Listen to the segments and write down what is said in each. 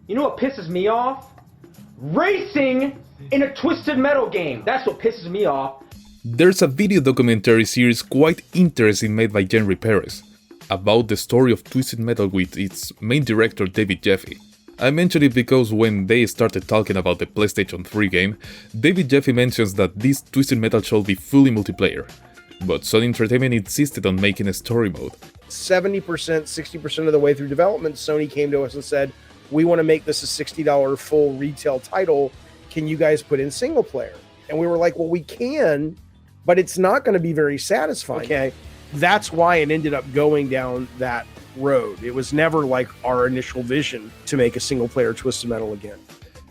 You know what pisses me off? Racing in a Twisted Metal game. That's what pisses me off. There's a video documentary series quite interesting made by Henry Perez about the story of Twisted Metal with its main director David Jaffe. I mention it because when they started talking about the PlayStation 3 game, David Jaffe mentions that this Twisted Metal should be fully multiplayer, but Sony Entertainment insisted on making a story mode. 70%, 60% of the way through development, Sony came to us and said, we want to make this a $60 full retail title. Can you guys put in single player? And we were like, well, we can, but it's not going to be very satisfying. Okay, that's why it ended up going down that road. It was never like our initial vision to make a single player Twisted Metal again.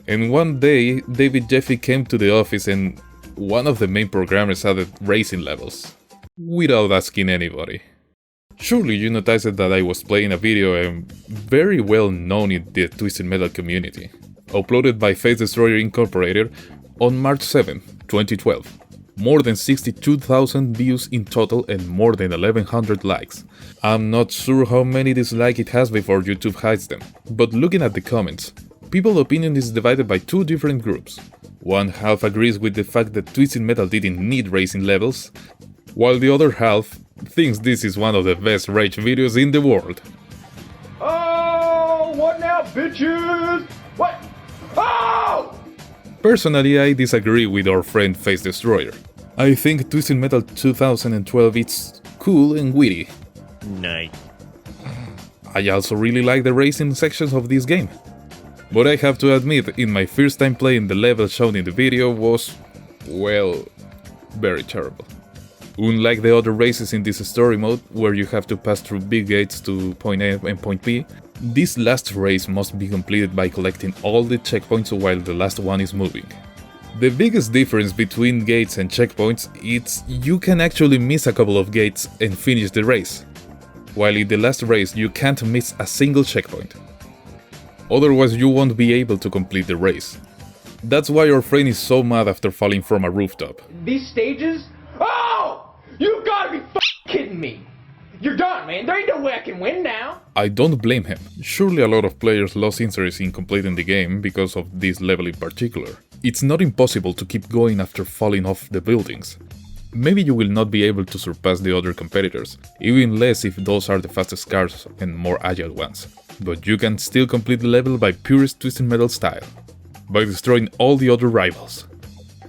And one day, David Jaffe came to the office and one of the main programmers added racing levels, without asking anybody. Surely you noticed that I was playing a video very well known in the Twisted Metal community, uploaded by Face Destroyer Incorporated on March 7, 2012. More than 62,000 views in total and more than 1,100 likes. I'm not sure how many dislikes it has before YouTube hides them, but looking at the comments, people's opinion is divided by two different groups. One half agrees with the fact that Twisted Metal didn't need racing levels, while the other half thinks this is one of the best rage videos in the world. Oh, what now, bitches? What? Oh! Personally, I disagree with our friend Face Destroyer. I think Twisted Metal 2012 is cool and witty. Nice. I also really like the racing sections of this game. But I have to admit, in my first time playing, the level shown in the video was, well, very terrible. Unlike the other races in this story mode, where you have to pass through big gates to point A and point B, this last race must be completed by collecting all the checkpoints while the last one is moving. The biggest difference between gates and checkpoints is you can actually miss a couple of gates and finish the race, while in the last race you can't miss a single checkpoint. Otherwise you won't be able to complete the race. That's why your friend is so mad after falling from a rooftop. These stages? Oh! You gotta be kidding me! You're done, man. There ain't no way I can win now. I don't blame him. Surely a lot of players lost interest in completing the game because of this level in particular. It's not impossible to keep going after falling off the buildings. Maybe you will not be able to surpass the other competitors, even less if those are the fastest cars and more agile ones. But you can still complete the level by purest Twisted Metal style, by destroying all the other rivals.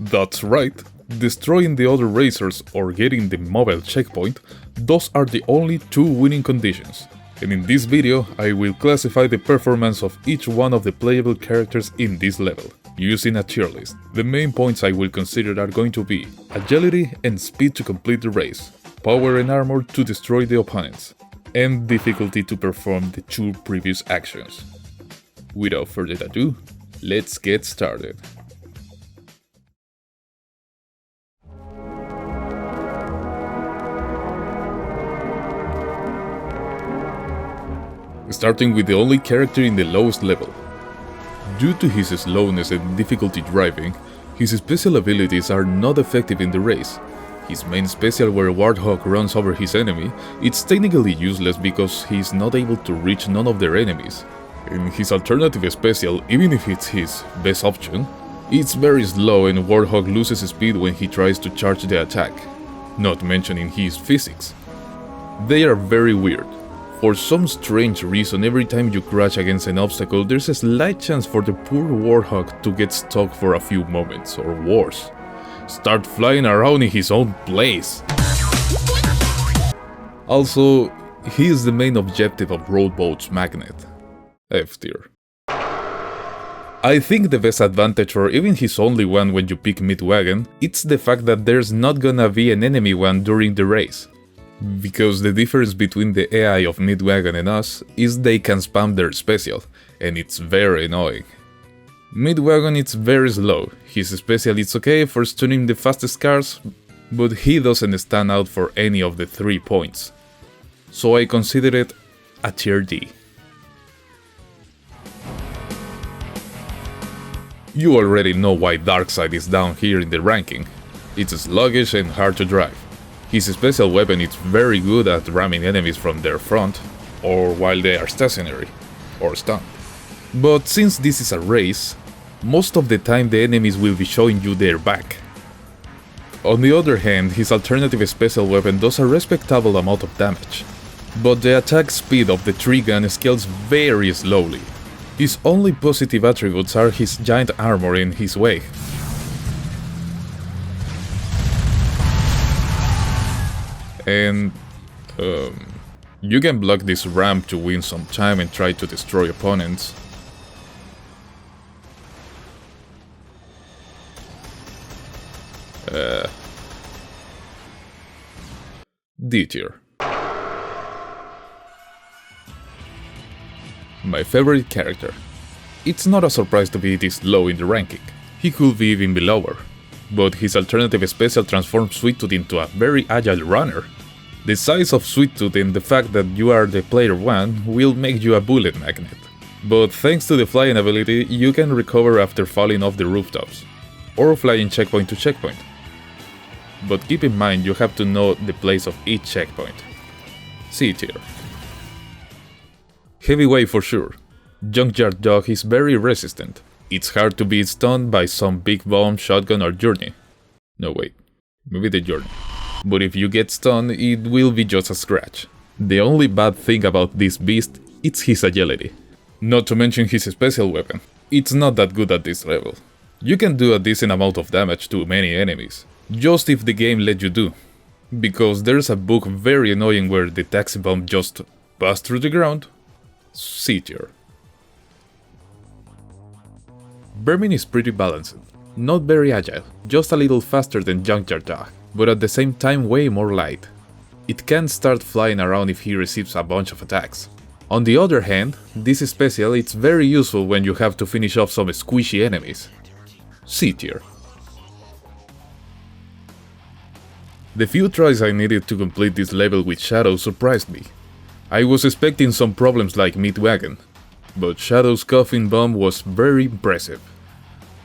That's right, destroying the other racers or getting the mobile checkpoint, those are the only two winning conditions. And in this video, I will classify the performance of each one of the playable characters in this level, using a tier list. The main points I will consider are going to be agility and speed to complete the race, power and armor to destroy the opponents, and difficulty to perform the two previous actions. Without further ado, let's get started. Starting with the only character in the lowest level. Due to his slowness and difficulty driving, his special abilities are not effective in the race. His main special, where Warthog runs over his enemy, it's technically useless because he is not able to reach none of their enemies. And his alternative special, even if it's his best option, it's very slow and Warthog loses speed when he tries to charge the attack, not mentioning his physics. They are very weird. For some strange reason, every time you crash against an obstacle, there's a slight chance for the poor Warthog to get stuck for a few moments, or worse, start flying around in his own place. Also, he is the main objective of Roadboat's Magnet. F tier. I think the best advantage, or even his only one when you pick Midwagon, it's the fact that there's not gonna be an enemy one during the race. Because the difference between the AI of Midwagon and us is they can spam their special, and it's very annoying. Midwagon is very slow, his special is okay for stunning the fastest cars, but he doesn't stand out for any of the 3 points. So I consider it a tier D. You already know why Darkseid is down here in the ranking. It's sluggish and hard to drive. His special weapon is very good at ramming enemies from their front, or while they are stationary, or stunned. But since this is a race, most of the time the enemies will be showing you their back. On the other hand, his alternative special weapon does a respectable amount of damage, but the attack speed of the tree gun scales very slowly. His only positive attributes are his giant armor and his weight. And you can block this ramp to win some time and try to destroy opponents. D tier. My favorite character. It's not a surprise to be this low in the ranking. He could be even lower, but his alternative special transforms Sweet Tooth into a very agile runner. The size of Sweet Tooth and the fact that you are the player 1 will make you a bullet magnet. But thanks to the flying ability, you can recover after falling off the rooftops, or flying checkpoint to checkpoint. But keep in mind you have to know the place of each checkpoint. C tier. Heavyweight for sure. Junkyard Dog is very resistant. It's hard to be stunned by some big bomb, shotgun or journey. No wait, maybe the journey. But if you get stunned, it will be just a scratch. The only bad thing about this beast is his agility. Not to mention his special weapon. It's not that good at this level. You can do a decent amount of damage to many enemies, just if the game lets you do. Because there's a bug very annoying where the taxi bomb just passes through the ground. C tier. Vermin is pretty balanced, not very agile, just a little faster than Junkyard Dog, but at the same time way more light. It can start flying around if he receives a bunch of attacks. On the other hand, this special is very useful when you have to finish off some squishy enemies. C tier. The few tries I needed to complete this level with Shadow surprised me. I was expecting some problems like Midwagon, but Shadow's Coffin Bomb was very impressive.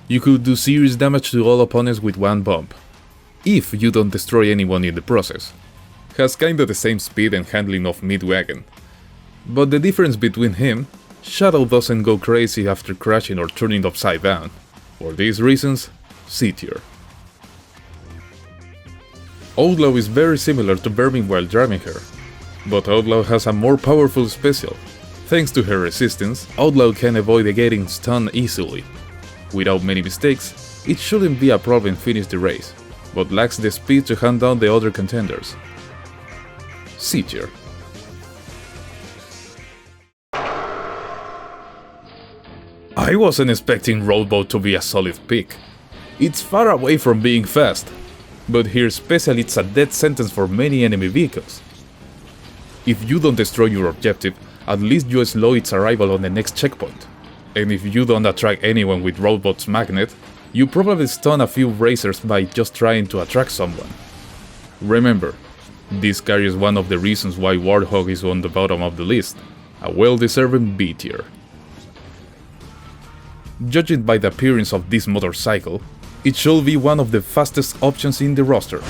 You could do serious damage to all opponents with one bomb, if you don't destroy anyone in the process. Has kinda the same speed and handling of Midwagon. But the difference between him, Shadow doesn't go crazy after crashing or turning upside down. For these reasons, C tier. Outlaw is very similar to Vermin while driving her, but Outlaw has a more powerful special. Thanks to her resistance, Outlaw can avoid getting stunned easily. Without many mistakes, it shouldn't be a problem to finish the race, but lacks the speed to hunt down the other contenders. C tier. I wasn't expecting Roadboat to be a solid pick. It's far away from being fast, but here special it's a death sentence for many enemy vehicles. If you don't destroy your objective, at least you slow its arrival on the next checkpoint. And if you don't attract anyone with Roadbot's magnet, you probably stun a few racers by just trying to attract someone. Remember, this carries one of the reasons why Warthog is on the bottom of the list, a well-deserved B tier. Judging by the appearance of this motorcycle, it should be one of the fastest options in the roster.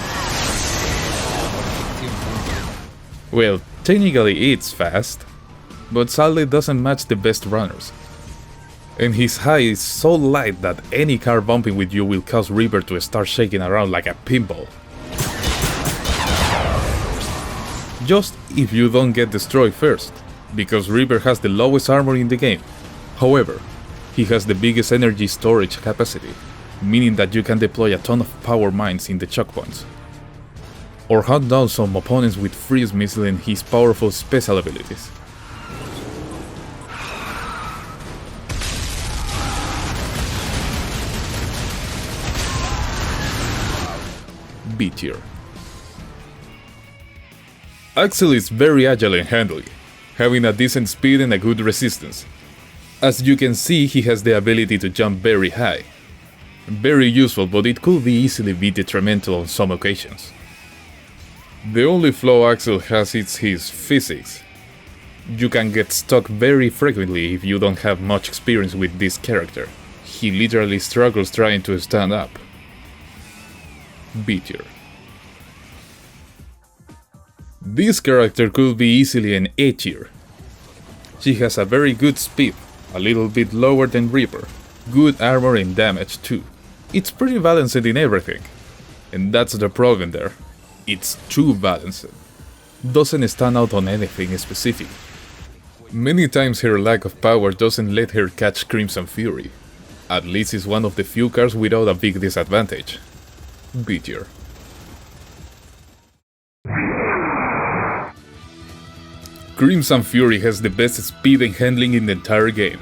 Well, technically it's fast, but sadly doesn't match the best runners. And his height is so light that any car bumping with you will cause Rebirth to start shaking around like a pinball. Just if you don't get destroyed first, because Rebirth has the lowest armor in the game. However, he has the biggest energy storage capacity, meaning that you can deploy a ton of power mines in the choke points. Or hunt down some opponents with freeze missile and his powerful special abilities. B tier. Axel is very agile and handily, having a decent speed and a good resistance. As you can see, he has the ability to jump very high. Very useful, but it could be easily be detrimental on some occasions. The only flaw Axel has is his physics. You can get stuck very frequently if you don't have much experience with this character. He literally struggles trying to stand up. B tier. This character could be easily an A tier. She has a very good speed, a little bit lower than Reaper, good armor and damage too. It's pretty balanced in everything. And that's the problem there. It's too balanced. Doesn't stand out on anything specific. Many times her lack of power doesn't let her catch Crimson Fury. At least it's one of the few cars without a big disadvantage. B tier. Crimson Fury has the best speed and handling in the entire game.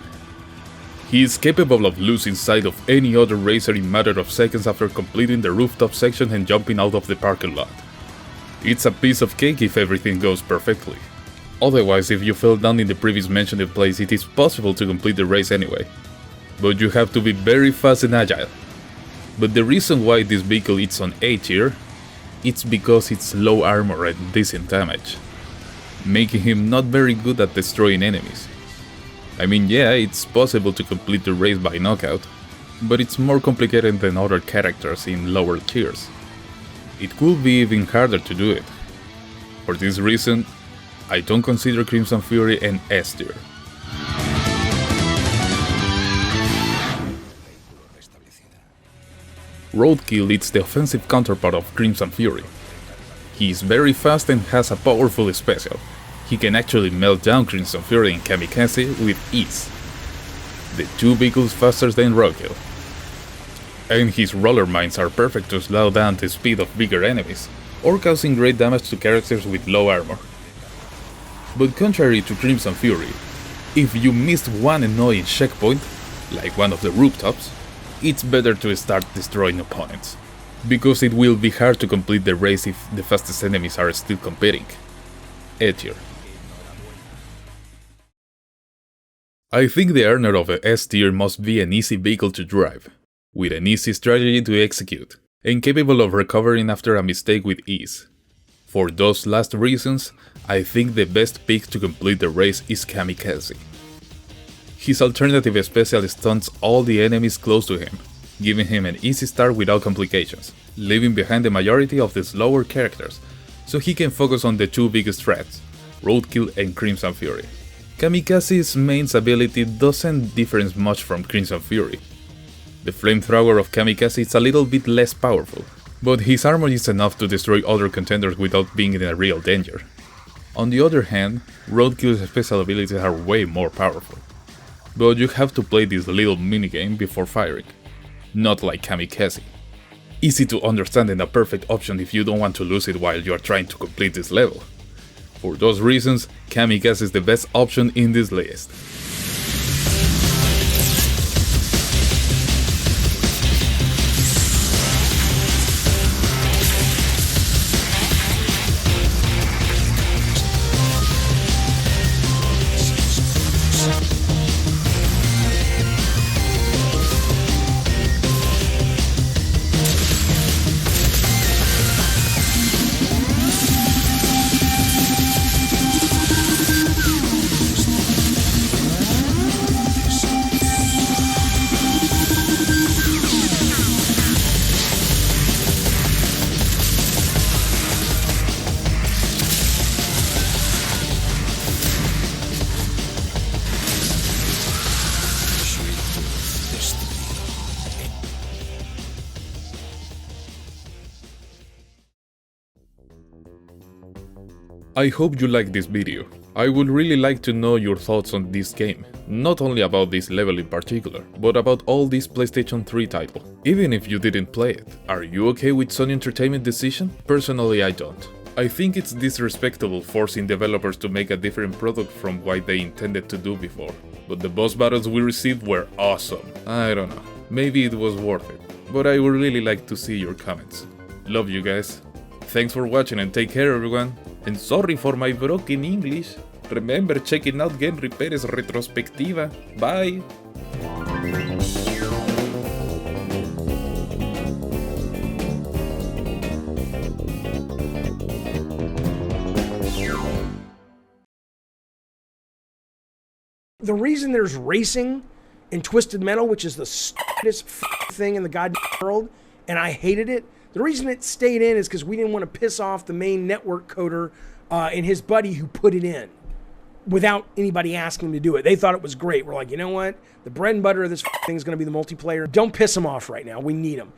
He is capable of losing sight of any other racer in a matter of seconds after completing the rooftop section and jumping out of the parking lot. It's a piece of cake if everything goes perfectly. Otherwise, if you fell down in the previous mentioned place, it is possible to complete the race anyway. But you have to be very fast and agile. But the reason why this vehicle is on A tier, it's because it's low armor and decent damage, making him not very good at destroying enemies. I mean, yeah, it's possible to complete the race by knockout, but it's more complicated than other characters in lower tiers. It could be even harder to do it. For this reason, I don't consider Crimson Fury an S tier. Roadkill is the offensive counterpart of Crimson Fury. He is very fast and has a powerful special. He can actually melt down Crimson Fury and Kamikaze with ease. The two vehicles faster than Roadkill. And his roller mines are perfect to slow down the speed of bigger enemies, or causing great damage to characters with low armor. But contrary to Crimson Fury, if you missed one annoying checkpoint, like one of the rooftops, it's better to start destroying opponents, because it will be hard to complete the race if the fastest enemies are still competing. A tier. I think the earner of a S tier must be an easy vehicle to drive, with an easy strategy to execute, and capable of recovering after a mistake with ease. For those last reasons, I think the best pick to complete the race is Kamikaze. His alternative special stunts all the enemies close to him, giving him an easy start without complications, leaving behind the majority of the slower characters, so he can focus on the two biggest threats, Roadkill and Crimson Fury. Kamikaze's main ability doesn't differ much from Crimson Fury. The flamethrower of Kamikaze is a little bit less powerful, but his armor is enough to destroy other contenders without being in a real danger. On the other hand, Roadkill's special abilities are way more powerful, but you have to play this little minigame before firing, not like Kamikaze. Easy to understand and a perfect option if you don't want to lose it while you are trying to complete this level. For those reasons, Kamikaze is the best option in this list. I hope you liked this video. I would really like to know your thoughts on this game, not only about this level in particular, but about all this PlayStation 3 title. Even if you didn't play it, are you okay with Sony Entertainment's decision? Personally, I don't. I think it's disrespectful forcing developers to make a different product from what they intended to do before. But the boss battles we received were awesome. I don't know, maybe it was worth it, but I would really like to see your comments. Love you guys. Thanks for watching and take care everyone. And sorry for my broken English. Remember checking out Game Repair's retrospectiva. Bye! The reason there's racing in Twisted Metal, which is the stupidest thing in the goddamn world, and I hated it, the reason it stayed in is because we didn't want to piss off the main network coder and his buddy who put it in. without anybody asking them to do it. They thought it was great. We're like, you know what? The bread and butter of this thing is going to be the multiplayer. Don't piss them off right now. We need them.